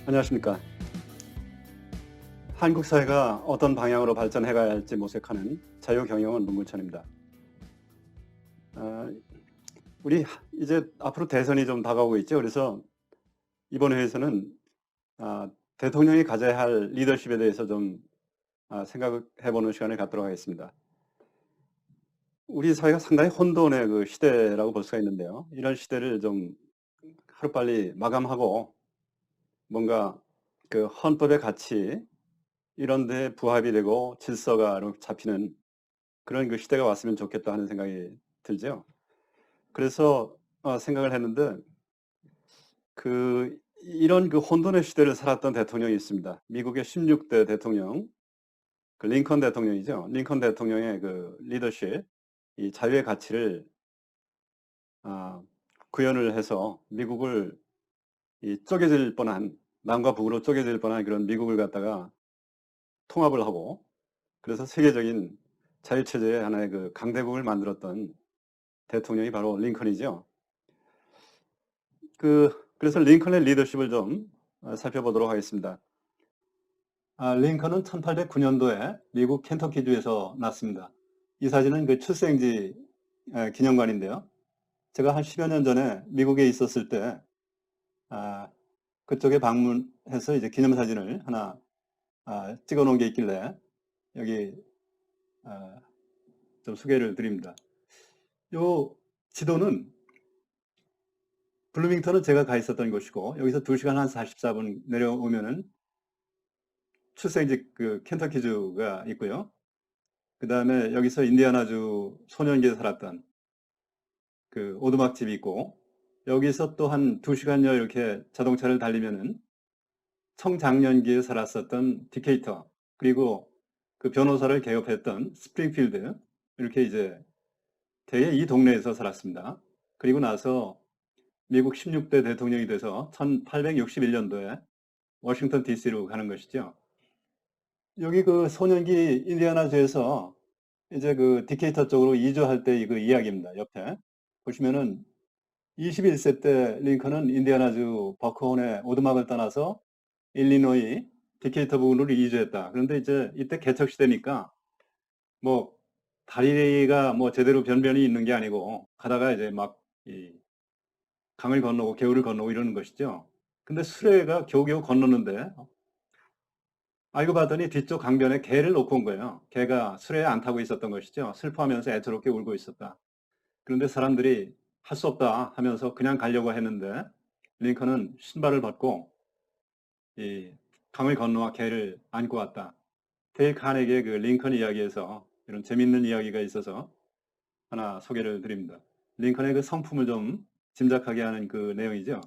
안녕하십니까. 한국 사회가 어떤 방향으로 발전해 가야 할지 모색하는 자유경영은 문구천입니다. 어, 우리 이제 앞으로 대선이 좀 다가오고 있죠. 그래서 이번 회에서는 대통령이 가져야 할 리더십에 대해서 좀 생각해 보는 시간을 갖도록 하겠습니다. 우리 사회가 상당히 혼돈의 그 시대라고 볼 수가 있는데요. 이런 시대를 좀 하루빨리 마감하고 뭔가 그 헌법의 가치 이런 데 부합이 되고 질서가 이렇게 잡히는 그런 그 시대가 왔으면 좋겠다 하는 생각이 들죠. 그래서 생각을 했는데 이런 그 혼돈의 시대를 살았던 대통령이 있습니다. 미국의 16대 대통령, 그 링컨 대통령이죠. 링컨 대통령의 그 리더십, 이 자유의 가치를 아, 구현을 해서 미국을 이 쪼개질 뻔한 남과 북으로 쪼개질 뻔한 그런 미국을 갖다가 통합을 하고 그래서 세계적인 자유체제의 하나의 그 강대국을 만들었던 대통령이 바로 링컨이죠. 그래서 링컨의 리더십을 좀 살펴보도록 하겠습니다. 링컨은 1809년도에 미국 켄터키주에서 났습니다. 이 사진은 그 출생지 기념관인데요. 제가 한 10여 년 전에 미국에 있었을 때 그쪽에 방문해서 이제 기념사진을 하나 찍어 놓은 게 있길래 여기 좀 소개를 드립니다. 요 지도는 블루밍턴은 제가 가 있었던 곳이고 여기서 2시간 한 44분 내려오면은 출생지 그 켄터키주가 있고요. 그 다음에 여기서 인디애나주 소년기에 살았던 그 오두막집이 있고 여기서 또 한 2시간여 이렇게 자동차를 달리면은 청장년기에 살았었던 디케이터 그리고 그 변호사를 개업했던 스프링필드 이렇게 이제 대개 이 동네에서 살았습니다. 그리고 나서 미국 16대 대통령이 돼서 1861년도에 워싱턴 DC로 가는 것이죠. 여기 그 소년기 인디애나주에서 이제 그 디케이터 쪽으로 이주할 때 그 이야기입니다. 옆에 보시면은 21세 때 링컨은 인디애나주 버크혼의 오두막을 떠나서 일리노이 디케이터 부근으로 이주했다. 그런데 이제 이때 개척 시대니까 뭐 다리가 뭐 제대로 변변이 있는 게 아니고 가다가 이제 막 이 강을 건너고 개울을 건너고 이러는 것이죠. 근데 수레가 겨우겨우 건너는데 알고 봤더니 뒤쪽 강변에 개를 놓고 온 거예요. 개가 수레에 안 타고 있었던 것이죠. 슬퍼하면서 애처롭게 울고 있었다. 그런데 사람들이 할 수 없다 하면서 그냥 가려고 했는데 링컨은 신발을 벗고 이 강을 건너와 개를 안고 왔다. 데일 카네기의 그 링컨 이야기에서 이런 재밌는 이야기가 있어서 하나 소개를 드립니다. 링컨의 그 성품을 좀 짐작하게 하는 그 내용이죠.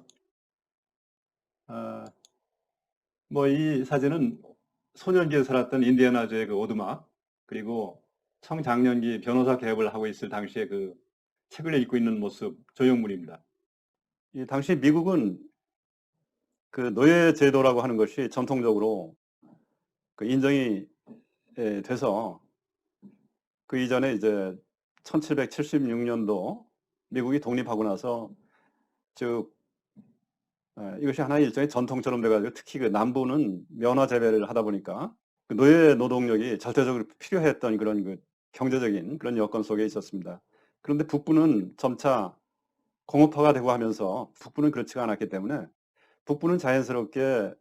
뭐 이 사진은 소년기에 살았던 인디애나주의 그 오두막 그리고 청장년기 변호사 개업을 하고 있을 당시에 그 책을 읽고 있는 모습 조형물입니다. 이 당시 미국은 그 노예 제도라고 하는 것이 전통적으로 그 인정이 돼서 그 이전에 이제 1776년도 미국이 독립하고 나서 즉 이것이 하나의 일종의 전통처럼 돼가지고 특히 그 남부는 면허 재배를 하다 보니까 그 노예 노동력이 절대적으로 필요했던 그런 그 경제적인 그런 여건 속에 있었습니다. 그런데 북부는 점차 공업화가 되고 하면서 북부는 그렇지가 않았기 때문에 북부는 자연스럽게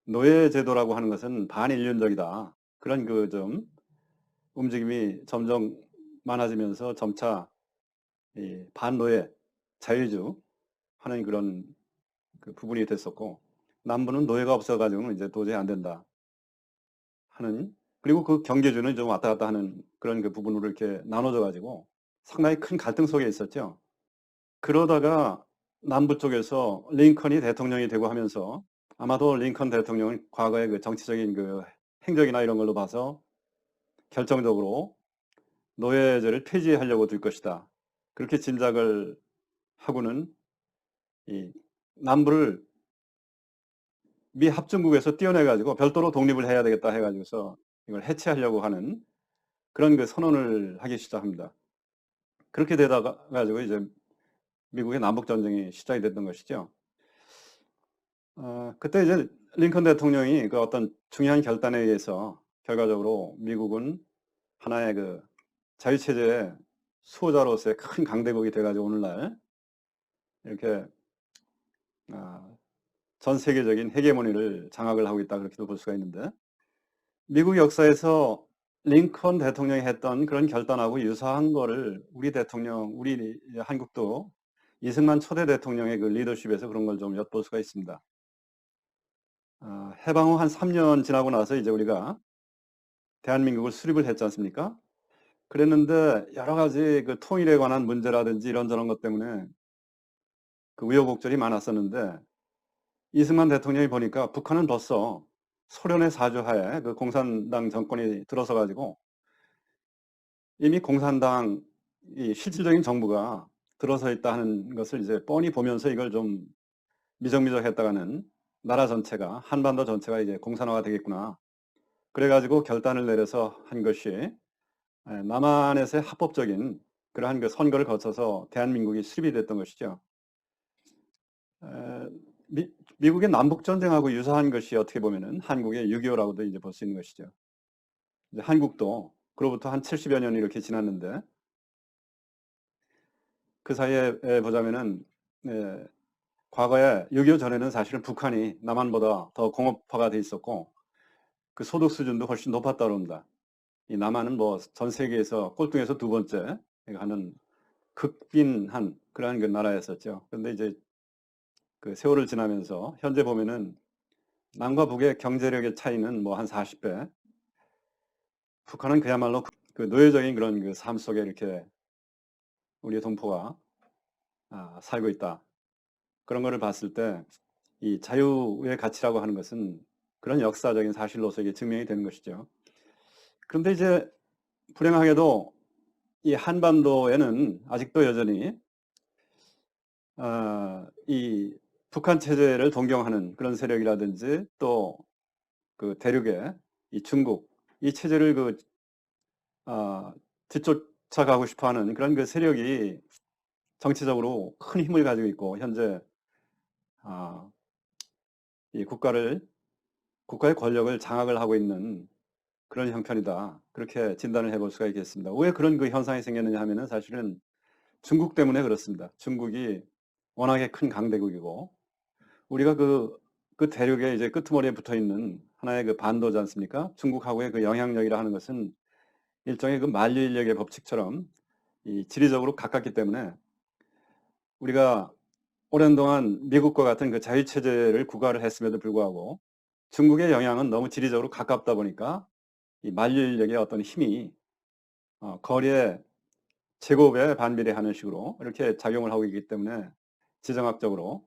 노예 제도라고 하는 것은 반인륜적이다. 그런 그 좀 움직임이 점점 많아지면서 점차 이 반노예, 자유주 하는 그런 그 부분이 됐었고 남부는 노예가 없어가지고는 이제 도저히 안 된다 하는 그리고 그 경계주는 좀 왔다 갔다 하는 그런 그 부분으로 이렇게 나눠져 가지고 상당히 큰 갈등 속에 있었죠. 그러다가 남부 쪽에서 링컨이 대통령이 되고 하면서 아마도 링컨 대통령은 과거의 그 정치적인 그 행적이나 이런 걸로 봐서 결정적으로 노예제를 폐지하려고 들 것이다. 그렇게 짐작을 하고는 이 남부를 미 합중국에서 떼어내 가지고 별도로 독립을 해야 되겠다 해 가지고서 이걸 해체하려고 하는 그런 그 선언을 하기 시작합니다. 그렇게 되다가 가지고 이제 미국의 남북 전쟁이 시작이 됐던 것이죠. 그때 이제 링컨 대통령이 그 어떤 중요한 결단에 의해서 결과적으로 미국은 하나의 그 자유체제의 수호자로서의 큰 강대국이 돼가지고 오늘날 이렇게 전 세계적인 헤게모니를 장악을 하고 있다, 그렇게도 볼 수가 있는데, 미국 역사에서 링컨 대통령이 했던 그런 결단하고 유사한 거를 우리 대통령, 우리 한국도 이승만 초대 대통령의 그 리더십에서 그런 걸 좀 엿볼 수가 있습니다. 해방 후 한 3년 지나고 나서 이제 우리가 대한민국을 수립을 했지 않습니까? 그랬는데 여러 가지 그 통일에 관한 문제라든지 이런저런 것 때문에 그 우여곡절이 많았었는데, 이승만 대통령이 보니까 북한은 벌써 소련의 사주하에 그 공산당 정권이 들어서 가지고 이미 공산당 이 실질적인 정부가 들어서 있다는 것을 이제 뻔히 보면서 이걸 좀 미적미적했다가는 나라 전체가, 한반도 전체가 이제 공산화가 되겠구나, 그래가지고 결단을 내려서 한 것이 남한에서의 합법적인 그러한 그 선거를 거쳐서 대한민국이 수립이 됐던 것이죠. 미국의 남북전쟁하고 유사한 것이 어떻게 보면은 한국의 6.25라고도 이제 볼 수 있는 것이죠. 이제 한국도 그로부터 한 70여 년이 이렇게 지났는데, 그 사이에 보자면은 과거에 6.25 전에는 사실은 북한이 남한보다 더 공업화가 돼 있었고 그 소득 수준도 훨씬 높았다고 합니다. 이 남한은 뭐 전 세계에서 꼴등에서 두 번째 하는 극빈한 그러한 그 나라였었죠. 그런데 이제 그 세월을 지나면서 현재 보면은 남과 북의 경제력의 차이는 뭐 한 40배. 북한은 그야말로 그 노예적인 그런 그 삶 속에 이렇게 우리의 동포가 살고 있다. 그런 거를 봤을 때 이 자유의 가치라고 하는 것은 그런 역사적인 사실로서 이게 증명이 되는 것이죠. 그런데 이제 불행하게도 이 한반도에는 아직도 여전히 이 북한 체제를 동경하는 그런 세력이라든지 또 그 대륙의 이 중국 이 체제를 그 뒤쫓아가고 싶어하는 그런 그 세력이 정치적으로 큰 힘을 가지고 있고 현재 이 국가의 권력을 장악을 하고 있는 그런 형편이다, 그렇게 진단을 해볼 수가 있겠습니다. 왜 그런 그 현상이 생겼느냐 하면은 사실은 중국 때문에 그렇습니다. 중국이 워낙에 큰 강대국이고 우리가 그 대륙의 이제 끄트머리에 붙어 있는 하나의 그 반도지 않습니까? 중국하고의 그 영향력이라 하는 것은 일종의 그 만유인력의 법칙처럼 이 지리적으로 가깝기 때문에 우리가 오랜 동안 미국과 같은 그 자유체제를 국가를 했음에도 불구하고 중국의 영향은 너무 지리적으로 가깝다 보니까 이 만유인력의 어떤 힘이 거리에 제곱에 반비례하는 식으로 이렇게 작용을 하고 있기 때문에 지정학적으로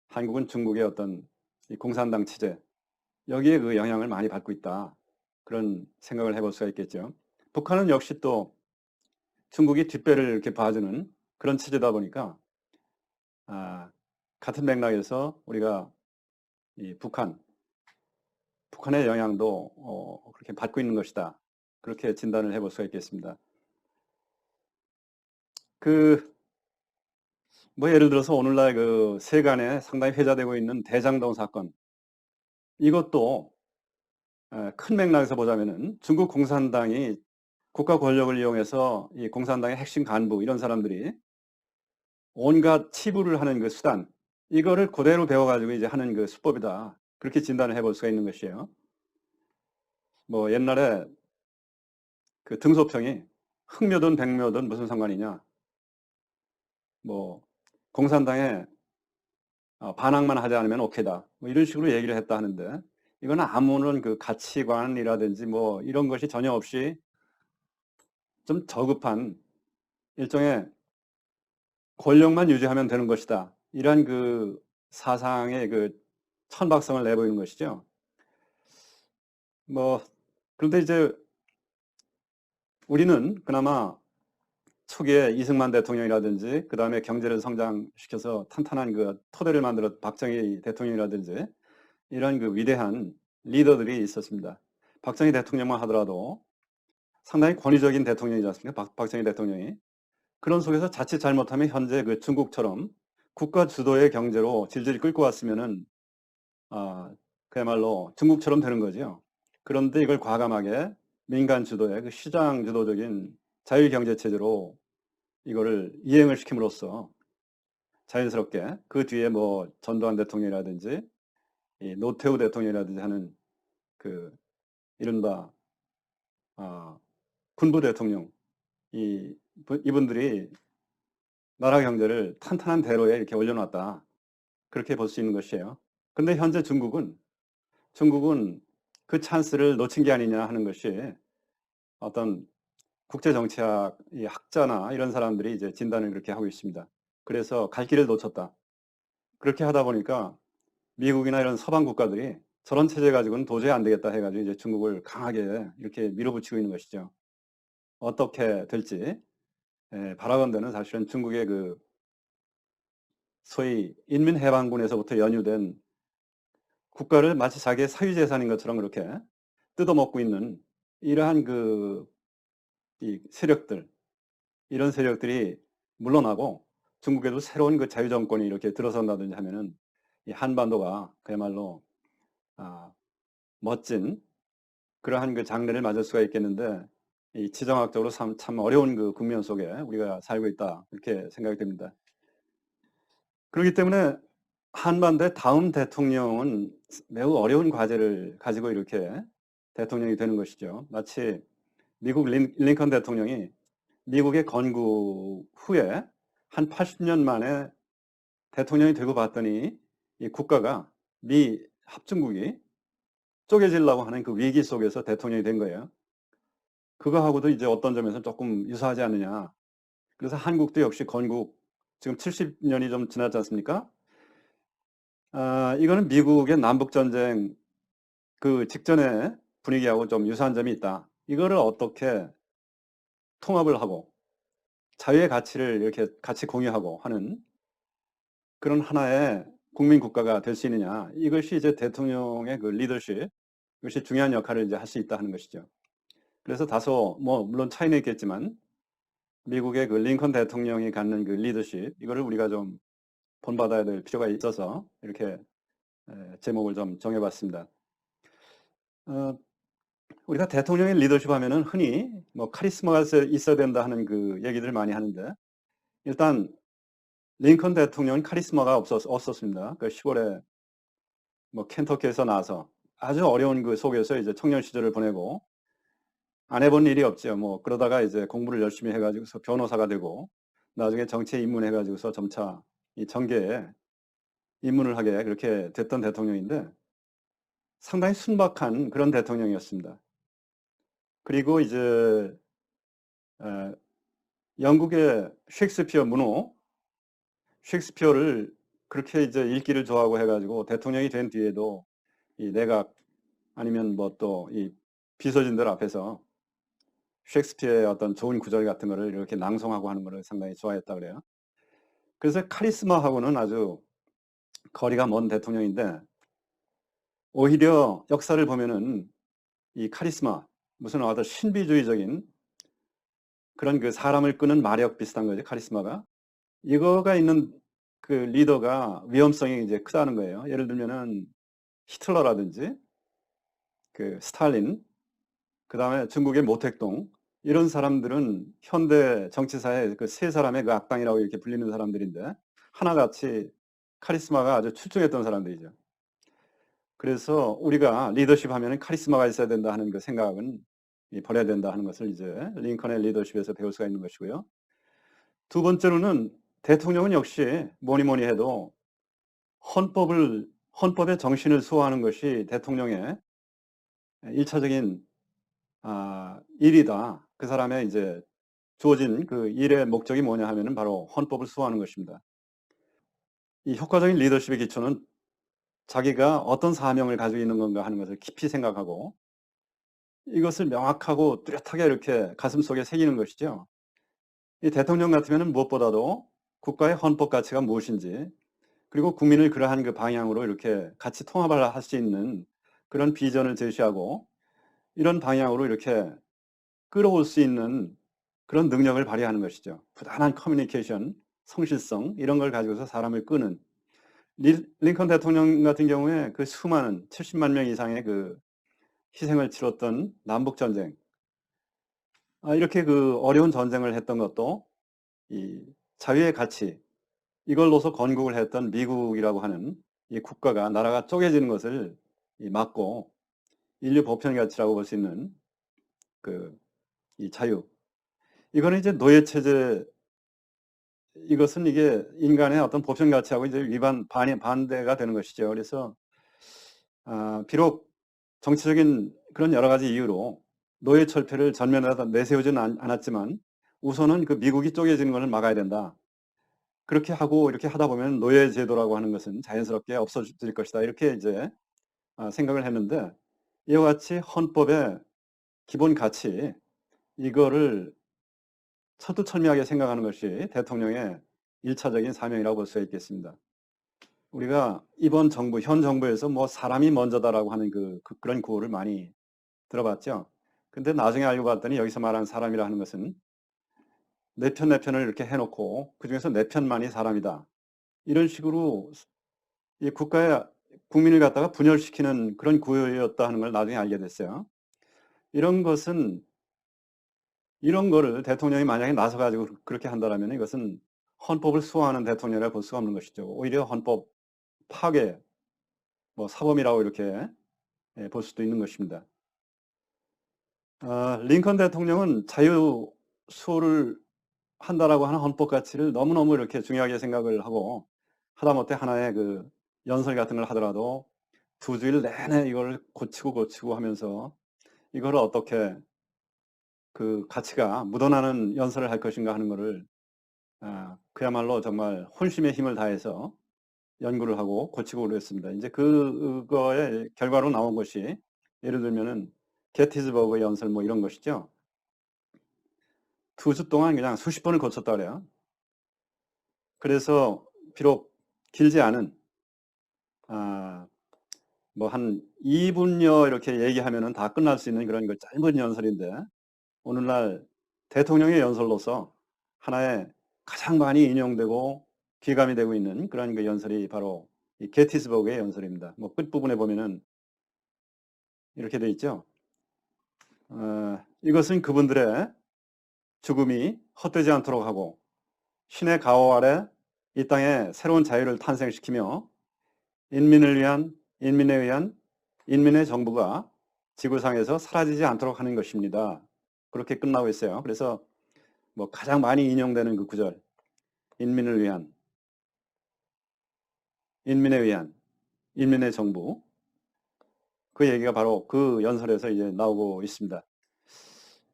한국은 중국의 어떤 이 공산당 체제 여기에 그 영향을 많이 받고 있다, 그런 생각을 해볼 수가 있겠죠. 북한은 역시 또 중국이 뒷배를 이렇게 봐주는 그런 체제다 보니까 같은 맥락에서 우리가 이 북한의 영향도 그렇게 받고 있는 것이다, 그렇게 진단을 해볼 수가 있겠습니다. 뭐 예를 들어서 오늘날 그 세간에 상당히 회자되고 있는 대장동 사건, 이것도 큰 맥락에서 보자면은 중국 공산당이 국가 권력을 이용해서 이 공산당의 핵심 간부 이런 사람들이 온갖 치부를 하는 그 수단, 이거를 그대로 배워가지고 이제 하는 그 수법이다, 그렇게 진단을 해볼 수가 있는 것이에요. 뭐 옛날에 그 등소평이 흑묘든 백묘든 무슨 상관이냐, 뭐 공산당에 반항만 하지 않으면 오케이다, 뭐 이런 식으로 얘기를 했다 하는데, 이건 아무런 그 가치관이라든지 뭐 이런 것이 전혀 없이 좀 저급한 일종의 권력만 유지하면 되는 것이다, 이러한 그 사상의 그 천박성을 내보이는 것이죠. 뭐 그런데 이제 우리는 그나마 초기에 이승만 대통령이라든지 그 다음에 경제를 성장시켜서 탄탄한 그 토대를 만들었 박정희 대통령이라든지 이런 그 위대한 리더들이 있었습니다. 박정희 대통령만 하더라도 상당히 권위적인 대통령이지 않습니까? 박정희 대통령이. 그런 속에서 자칫 잘못하면 현재 그 중국처럼 국가 주도의 경제로 질질 끌고 왔으면은 그야말로 중국처럼 되는 거죠. 그런데 이걸 과감하게 민간 주도의 그 시장 주도적인 자유경제체제로 이거를 이행을 시킴으로써 자연스럽게 그 뒤에 뭐 전두환 대통령이라든지 이 노태우 대통령이라든지 하는 그 이른바 군부 대통령 이분들이 나라 경제를 탄탄한 대로에 이렇게 올려놨다. 그렇게 볼 수 있는 것이에요. 근데 현재 중국은 그 찬스를 놓친 게 아니냐 하는 것이 어떤 국제정치학 이 학자나 이런 사람들이 이제 진단을 그렇게 하고 있습니다. 그래서 갈 길을 놓쳤다. 그렇게 하다 보니까 미국이나 이런 서방 국가들이 저런 체제 가지고는 도저히 안 되겠다 해가지고 이제 중국을 강하게 이렇게 밀어붙이고 있는 것이죠. 어떻게 될지 바라건대는 사실은 중국의 그 소위 인민해방군에서부터 연유된 국가를 마치 자기의 사유재산인 것처럼 그렇게 뜯어먹고 있는 이러한 이 세력들, 이런 세력들이 물러나고 중국에도 새로운 그 자유정권이 이렇게 들어선다든지 하면은 이 한반도가 그야말로 멋진 그러한 그 장래를 맞을 수가 있겠는데 이 지정학적으로 참 어려운 그 국면 속에 우리가 살고 있다 이렇게 생각이 됩니다. 그렇기 때문에 한반도의 다음 대통령은 매우 어려운 과제를 가지고 이렇게 대통령이 되는 것이죠. 마치 미국 링컨 대통령이 미국의 건국 후에 한 80년 만에 대통령이 되고 봤더니 이 국가가 미 합중국이 쪼개지려고 하는 그 위기 속에서 대통령이 된 거예요. 그거하고도 이제 어떤 점에서 조금 유사하지 않느냐. 그래서 한국도 역시 건국 지금 70년이 좀 지났지 않습니까? 이거는 미국의 남북전쟁 그 직전의 분위기하고 좀 유사한 점이 있다. 이거를 어떻게 통합을 하고 자유의 가치를 이렇게 같이 공유하고 하는 그런 하나의 국민 국가가 될 수 있느냐. 이것이 이제 대통령의 그 리더십, 이것이 중요한 역할을 이제 할 수 있다 하는 것이죠. 그래서 다소 뭐 물론 차이는 있겠지만 미국의 그 링컨 대통령이 갖는 그 리더십, 이거를 우리가 좀 본받아야 될 필요가 있어서 이렇게 제목을 좀 정해봤습니다. 우리가 대통령의 리더십 하면은 흔히 뭐 카리스마가 있어야 된다 하는 그 얘기들을 많이 하는데 일단 링컨 대통령은 카리스마가 없었습니다. 그 시골에 뭐 켄터키에서 나서 아주 어려운 그 속에서 이제 청년 시절을 보내고 안 해본 일이 없죠. 뭐 그러다가 이제 공부를 열심히 해가지고서 변호사가 되고 나중에 정치에 입문해가지고서 점차 이 정계에 입문을 하게 그렇게 됐던 대통령인데 상당히 순박한 그런 대통령이었습니다. 그리고 이제 영국의 셰익스피어 문호, 셰익스피어를 그렇게 이제 읽기를 좋아하고 해가지고 대통령이 된 뒤에도 이 내각 아니면 뭐 또 이 비서진들 앞에서 셰익스피어의 어떤 좋은 구절 같은 거를 이렇게 낭송하고 하는 거를 상당히 좋아했다 그래요. 그래서 카리스마하고는 아주 거리가 먼 대통령인데 오히려 역사를 보면은 이 카리스마 무슨 어떤 신비주의적인 그런 그 사람을 끄는 마력 비슷한 거죠. 카리스마가. 이거가 있는 그 리더가 위험성이 이제 크다는 거예요. 예를 들면은 히틀러라든지 그 스탈린, 그다음에 중국의 모택동 이런 사람들은 현대 정치사의 그 세 사람의 그 악당이라고 이렇게 불리는 사람들인데 하나같이 카리스마가 아주 출중했던 사람들이죠. 그래서 우리가 리더십 하면은 카리스마가 있어야 된다 하는 그 생각은 버려야 된다 하는 것을 이제 링컨의 리더십에서 배울 수가 있는 것이고요. 두 번째로는 대통령은 역시 뭐니 뭐니 해도 헌법의 정신을 수호하는 것이 대통령의 일차적인 일이다. 그 사람의 이제 주어진 그 일의 목적이 뭐냐 하면은 바로 헌법을 수호하는 것입니다. 이 효과적인 리더십의 기초는 자기가 어떤 사명을 가지고 있는 건가 하는 것을 깊이 생각하고 이것을 명확하고 뚜렷하게 이렇게 가슴속에 새기는 것이죠. 이 대통령 같으면 무엇보다도 국가의 헌법 가치가 무엇인지 그리고 국민을 그러한 그 방향으로 이렇게 같이 통합을 할 수 있는 그런 비전을 제시하고 이런 방향으로 이렇게 끌어올 수 있는 그런 능력을 발휘하는 것이죠. 부단한 커뮤니케이션, 성실성 이런 걸 가지고서 사람을 끄는 링컨 대통령 같은 경우에 그 수많은 70만 명 이상의 그 희생을 치렀던 남북 전쟁, 이렇게 그 어려운 전쟁을 했던 것도 이 자유의 가치, 이걸로서 건국을 했던 미국이라고 하는 이 국가가, 나라가 쪼개지는 것을 막고 인류 보편 가치라고 볼 수 있는 그 이 자유, 이거는 이제 노예 체제, 이것은 이게 인간의 어떤 보편 가치하고 이제 반대가 되는 것이죠. 그래서 비록 정치적인 그런 여러 가지 이유로 노예 철폐를 전면에다 내세우지는 않았지만 우선은 그 미국이 쪼개지는 것을 막아야 된다. 그렇게 하고 이렇게 하다 보면 노예 제도라고 하는 것은 자연스럽게 없어질 것이다. 이렇게 이제 생각을 했는데, 이와 같이 헌법의 기본 가치, 이거를 철두철미하게 생각하는 것이 대통령의 1차적인 사명이라고 볼 수가 있겠습니다. 우리가 이번 정부, 현 정부에서 뭐 사람이 먼저다라고 하는 그런 구호를 많이 들어봤죠. 근데 나중에 알고 봤더니 여기서 말하는 사람이라 하는 것은 내 편을 이렇게 해놓고 그중에서 내 편만이 사람이다, 이런 식으로 이 국가의 국민을 갖다가 분열시키는 그런 구호였다 하는 걸 나중에 알게 됐어요. 이런 거를 대통령이 만약에 나서가지고 그렇게 한다면 이것은 헌법을 수호하는 대통령이라 볼 수가 없는 것이죠. 오히려 헌법 파괴, 뭐 사범이라고 이렇게 볼 수도 있는 것입니다. 링컨 대통령은 자유 수호를 한다라고 하는 헌법 가치를 너무너무 이렇게 중요하게 생각을 하고, 하다못해 하나의 그 연설 같은 걸 하더라도 2주일 내내 이걸 고치고 하면서 이걸 어떻게 그 가치가 묻어나는 연설을 할 것인가 하는 것을 그야말로 정말 혼심의 힘을 다해서 연구를 하고 고치고 그랬습니다. 이제 그거의 결과로 나온 것이, 예를 들면은 게티즈버그 연설 뭐 이런 것이죠. 2주 동안 그냥 수십 번을 고쳤다 그래요. 그래서 비록 길지 않은 뭐 한 2분여 이렇게 얘기하면은 다 끝날 수 있는 그런 짧은 연설인데, 오늘날 대통령의 연설로서 하나의 가장 많이 인용되고 귀감이 되고 있는 그런 그 연설이 바로 이 게티스버그의 연설입니다. 뭐 끝부분에 보면은 이렇게 돼 있죠. 이것은 그분들의 죽음이 헛되지 않도록 하고 신의 가호 아래 이 땅에 새로운 자유를 탄생시키며 인민에 의한 인민의 정부가 지구상에서 사라지지 않도록 하는 것입니다. 그렇게 끝나고 있어요. 그래서 뭐 가장 많이 인용되는 그 구절, 인민에 의한 인민의 정부, 그 얘기가 바로 그 연설에서 이제 나오고 있습니다.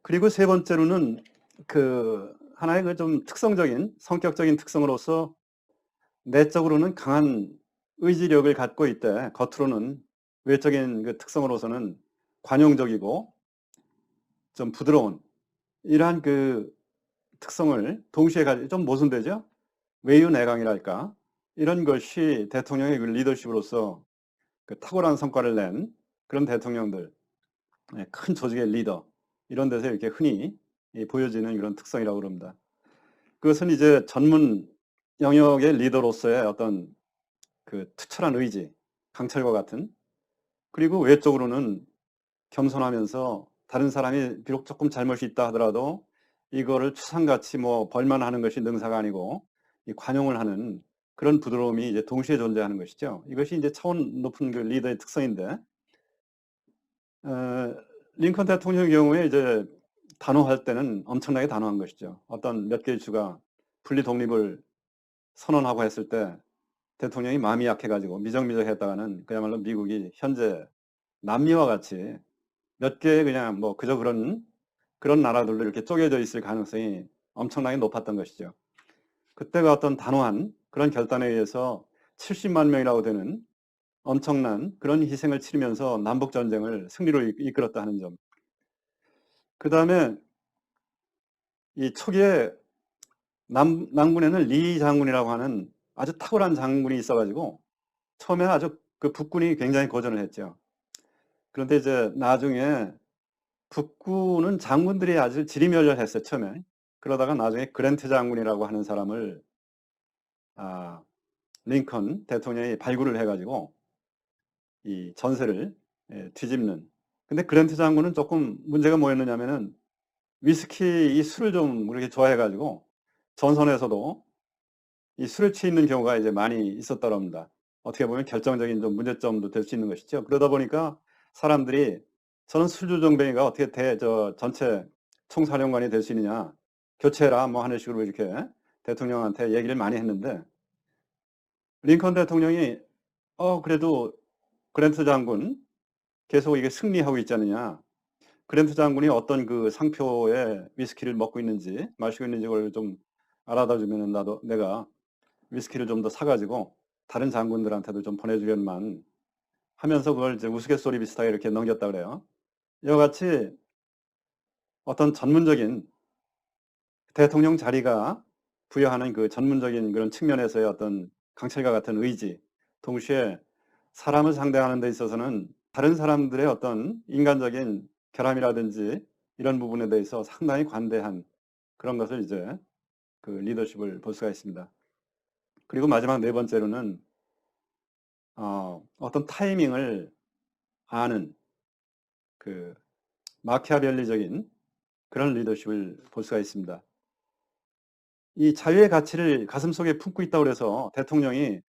그리고 세 번째로는 그 하나의 그 좀 특성적인 성격적인 특성으로서 내적으로는 강한 의지력을 갖고 있대, 겉으로는 외적인 그 특성으로서는 관용적이고 좀 부드러운, 이러한 그 특성을 동시에 가지고 좀 모순되죠. 외유내강이랄까, 이런 것이 대통령의 그 리더십으로서 그 탁월한 성과를 낸 그런 대통령들, 큰 조직의 리더, 이런 데서 이렇게 흔히 보여지는 그런 특성이라고 그럽니다. 그것은 이제 전문 영역의 리더로서의 어떤 그 투철한 의지, 강철과 같은, 그리고 외적으로는 겸손하면서 다른 사람이 비록 조금 잘못이 있다 하더라도 이거를 추상같이 뭐 벌만 하는 것이 능사가 아니고 이 관용을 하는 그런 부드러움이 이제 동시에 존재하는 것이죠. 이것이 이제 차원 높은 그 리더의 특성인데, 링컨 대통령의 경우에 이제 단호할 때는 엄청나게 단호한 것이죠. 어떤 몇 개의 주가 분리 독립을 선언하고 했을 때 대통령이 마음이 약해가지고 미적미적했다가는 그야말로 미국이 현재 남미와 같이 몇 개의 그냥 뭐 그저 그런 나라들로 이렇게 쪼개져 있을 가능성이 엄청나게 높았던 것이죠. 그때가 어떤 단호한 그런 결단에 의해서 70만 명이라고 되는 엄청난 그런 희생을 치르면서 남북 전쟁을 승리로 이끌었다 하는 점. 그 다음에 이 초기에 남군에는 리 장군이라고 하는 아주 탁월한 장군이 있어가지고 처음에 아주 그 북군이 굉장히 고전을 했죠. 그런데 이제 나중에 북군은 장군들이 아주 지리멸렬했어요, 처음에. 그러다가 나중에 그랜트 장군이라고 하는 사람을 링컨 대통령이 발굴을 해가지고 이 전세를 뒤집는. 근데 그랜트 장군은 조금 문제가 뭐였느냐면은 위스키 이 술을 좀 그렇게 좋아해가지고 전선에서도 이 술에 취있는 경우가 이제 많이 있었다고 합니다. 어떻게 보면 결정적인 좀 문제점도 될 수 있는 것이죠. 그러다 보니까 사람들이 저는 술주정뱅이가 어떻게 전체 총사령관이 될 수 있느냐, 교체해라 뭐 하는 식으로 이렇게 대통령한테 얘기를 많이 했는데, 링컨 대통령이 그래도 그랜트 장군 계속 이게 승리하고 있지 않느냐, 그랜트 장군이 어떤 그 상표의 위스키를 먹고 있는지 마시고 있는지 그걸 좀 알아다 주면은 내가 위스키를 좀 더 사가지고 다른 장군들한테도 좀 보내주련만 하면서 그걸 이제 우스갯소리 비슷하게 이렇게 넘겼다 그래요. 이와 같이 어떤 전문적인 대통령 자리가 부여하는 그 전문적인 그런 측면에서의 어떤 강철과 같은 의지, 동시에 사람을 상대하는 데 있어서는 다른 사람들의 어떤 인간적인 결함이라든지 이런 부분에 대해서 상당히 관대한 그런 것을 이제 그 리더십을 볼 수가 있습니다. 그리고 마지막 네 번째로는 어떤 타이밍을 아는 그 마키아벨리적인 그런 리더십을 볼 수가 있습니다. 이 자유의 가치를 가슴속에 품고 있다고 해서 대통령이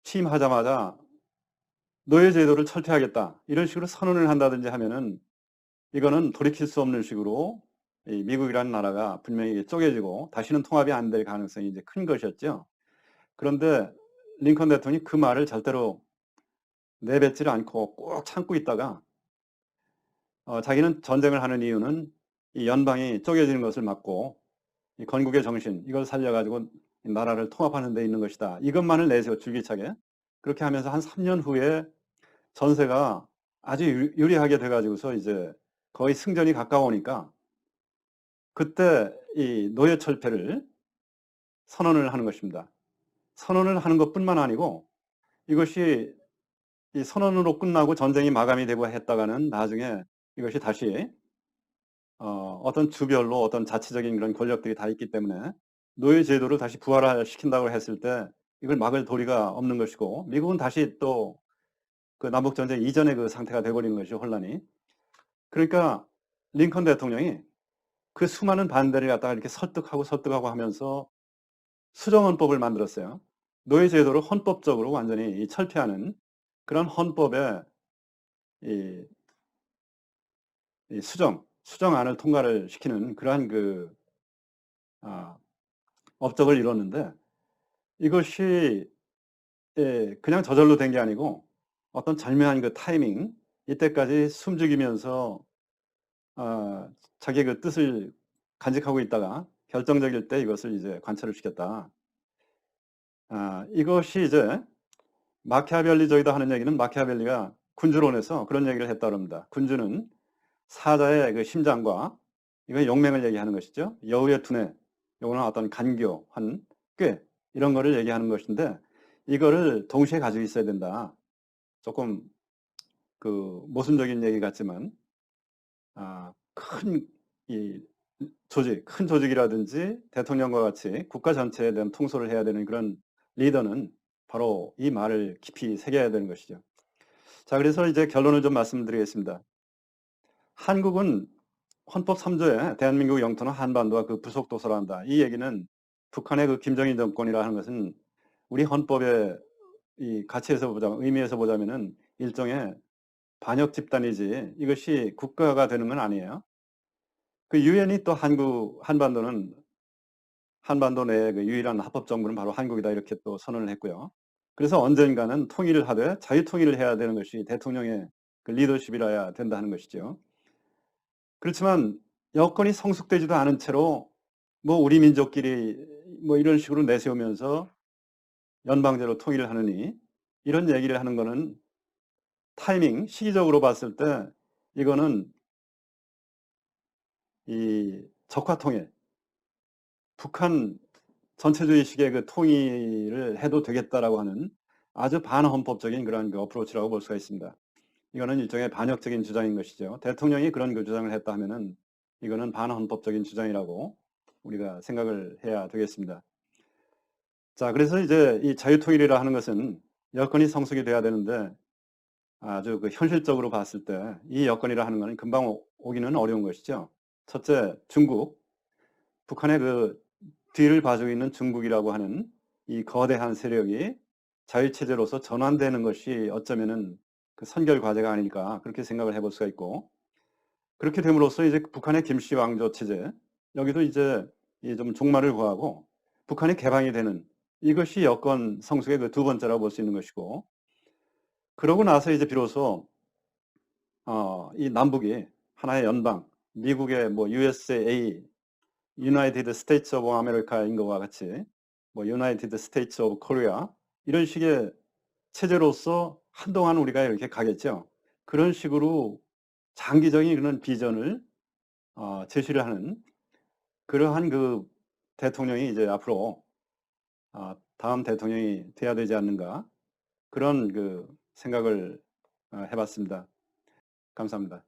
취임하자마자 노예제도를 철폐하겠다 이런 식으로 선언을 한다든지 하면은 이거는 돌이킬 수 없는 식으로 이 미국이라는 나라가 분명히 쪼개지고 다시는 통합이 안 될 가능성이 이제 큰 것이었죠. 그런데 링컨 대통령이 그 말을 절대로 내뱉지를 않고 꼭 참고 있다가 자기는 전쟁을 하는 이유는 이 연방이 쪼개지는 것을 막고 이 건국의 정신 이걸 살려가지고 나라를 통합하는 데 있는 것이다. 이것만을 내세워 줄기차게 그렇게 하면서 한 3년 후에 전세가 아주 유리하게 돼가지고서 이제 거의 승전이 가까우니까 그때 이 노예 철폐를 선언을 하는 것입니다. 선언을 하는 것뿐만 아니고 이것이 이 선언으로 끝나고 전쟁이 마감이 되고 했다가는 나중에 이것이 다시 어떤 주별로 어떤 자치적인 그런 권력들이 다 있기 때문에 노예 제도를 다시 부활시킨다고 했을 때 이걸 막을 도리가 없는 것이고 미국은 다시 또 그 남북전쟁 이전의 그 상태가 돼버리는 것이죠, 혼란이. 그러니까 링컨 대통령이 그 수많은 반대를 갖다가 이렇게 설득하고 하면서 수정헌법을 만들었어요. 노예 제도를 헌법적으로 완전히 철폐하는 그런 헌법의 이 수정안을 통과를 시키는 그러한 그 업적을 이뤘는데 이것이 그냥 저절로 된 게 아니고 어떤 절묘한 그 타이밍 이때까지 숨죽이면서 자기의 그 뜻을 간직하고 있다가 결정적일 때 이것을 이제 관철을 시켰다. 이것이 이제 마키아벨리적이다 하는 얘기는 마키아벨리가 군주론에서 그런 얘기를 했다고 합니다. 군주는 사자의 그 심장과 이거 용맹을 얘기하는 것이죠. 여우의 두뇌, 요거는 어떤 간교한 꾀 이런 거를 얘기하는 것인데 이거를 동시에 가지고 있어야 된다. 조금 그 모순적인 얘기 같지만 큰 이 조직, 큰 조직이라든지 대통령과 같이 국가 전체에 대한 통솔을 해야 되는 그런 리더는 바로 이 말을 깊이 새겨야 되는 것이죠. 자, 그래서 이제 결론을 좀 말씀드리겠습니다. 한국은 헌법 3조에 대한민국 영토는 한반도와 그 부속 도서란다. 이 얘기는 북한의 그 김정일 정권이라 하는 것은 우리 헌법의 이 가치에서 의미에서 보자면은 일종의 반역 집단이지 이것이 국가가 되는 건 아니에요. 그 유엔이 또 한반도 내의 그 유일한 합법 정부는 바로 한국이다 이렇게 또 선언을 했고요. 그래서 언젠가는 통일을 하되 자유 통일을 해야 되는 것이 대통령의 그 리더십이라야 된다는 것이죠. 그렇지만 여건이 성숙되지도 않은 채로 뭐 우리 민족끼리 뭐 이런 식으로 내세우면서 연방제로 통일을 하느니 이런 얘기를 하는 거는 타이밍, 시기적으로 봤을 때 이거는 이 적화통일, 북한 전체주의식의 그 통일을 해도 되겠다라고 하는 아주 반헌법적인 그런 그 어프로치라고 볼 수가 있습니다. 이거는 일종의 반역적인 주장인 것이죠. 대통령이 그런 그 주장을 했다 하면은 이거는 반헌법적인 주장이라고 우리가 생각을 해야 되겠습니다. 자, 그래서 이제 이 자유통일이라 하는 것은 여건이 성숙이 돼야 되는데 아주 그 현실적으로 봤을 때 이 여건이라 하는 것은 금방 오기는 어려운 것이죠. 첫째, 중국, 북한의 그 뒤를 봐주고 있는 중국이라고 하는 이 거대한 세력이 자유체제로서 전환되는 것이 어쩌면은 그 선결 과제가 아닐까 그렇게 생각을 해볼 수가 있고, 그렇게 됨으로써 이제 북한의 김씨 왕조 체제, 여기도 이제 이 좀 종말을 구하고 북한이 개방이 되는 이것이 여건 성숙의 그 두 번째라고 볼 수 있는 것이고, 그러고 나서 이제 비로소 이 남북이 하나의 연방, 미국의 뭐 USA, United States of America인 것과 같이 뭐 United States of Korea 이런 식의 체제로서 한동안 우리가 이렇게 가겠죠. 그런 식으로 장기적인 그런 비전을 제시를 하는 그러한 그 대통령이 이제 앞으로 다음 대통령이 돼야 되지 않는가 그런 그 생각을 해봤습니다. 감사합니다.